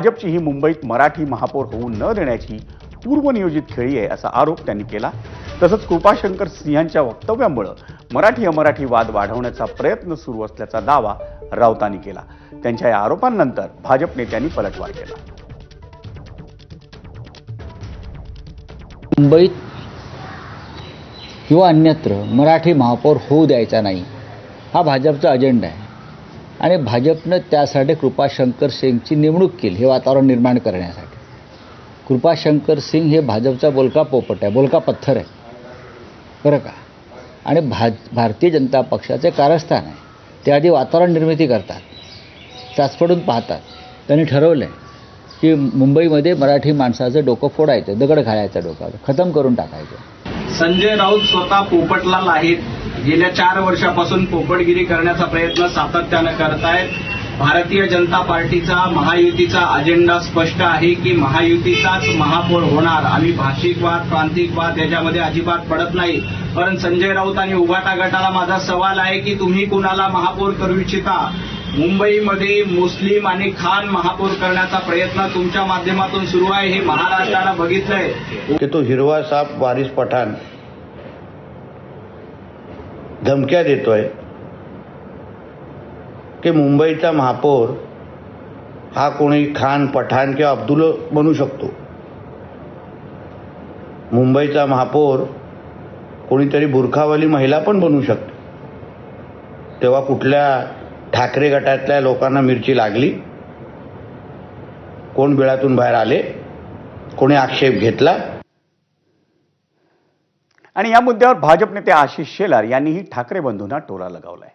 भाजपची ही मुंबईत मराठी महापौर होऊ न देण्याची पूर्वनियोजित खेळी आहे असा आरोप त्यांनी केला। तसंच कृपाशंकर सिंहांच्या वक्तव्यामुळे मराठी अमराठी वाद वाढवण्याचा प्रयत्न सुरू असल्याचा दावा राऊतांनी केला। त्यांच्या या आरोपांनंतर भाजप नेत्यांनी पलटवार केला। मुंबईत किंवा अन्यत्र मराठी महापौर होऊ द्यायचा नाही हा भाजपचा अजेंडा आहे आणि भाजपनं त्यासाठी कृपाशंकर सिंगची नेमणूक केली हे वातावरण निर्माण करण्यासाठी। कृपाशंकर सिंग हे भाजपचा बोलका पोपट आहे, बोलका पत्थर आहे बरं का, आणि भारतीय जनता पक्षाचे कारस्थान आहे। ते आधी वातावरण निर्मिती करतात, चाचपडून पाहतात। त्यांनी ठरवलं आहे की मुंबईमध्ये मराठी माणसाचं डोकं फोडायचं, दगड घालायचं, डोकं खतम करून टाकायचं। संजय राऊत स्वतः पोपटलाल आहेत, गेल्या 4 वर्षापासून पोपटगिरी करण्याचा प्रयत्न सातत्यानं करतायत। भारतीय जनता पार्टीचा महायुतीचा अजेंडा स्पष्ट आहे की महायुतीचाच महापौर होणार। आम्ही भाषिकवाद प्रांतिकवाद याच्यामध्ये अजिबात पडत नाही। पण संजय राऊत आणि उभाटा गटाला माझा सवाल आहे की तुम्ही कुणाला महापौर करू इच्छिता? मुंबईमध्ये मुस्लिम आणि खान महापौर करण्याचा प्रयत्न तुमच्या माध्यमातून सुरू आहे, हे महाराष्ट्राला बघितलंय की तो हिरवा साप वारिस पठाण धमक्या देतोय की मुंबईचा महापौर हा कोणी खान पठाण किंवा अब्दुल बनू शकतो। मुंबईचा महापौर कोणीतरी बुरखावाली महिला पण बनू शकते। तेव्हा कुठल्या ठाकरे गटातल्या लोकांना मिरची लागली, कोण बिळातून बाहेर आले, कोणी आक्षेप घेतला। आणि या मुद्द्यावर भाजप नेते आशिष शेलार यांनीही ठाकरे बंधूंना टोला लगावलाय।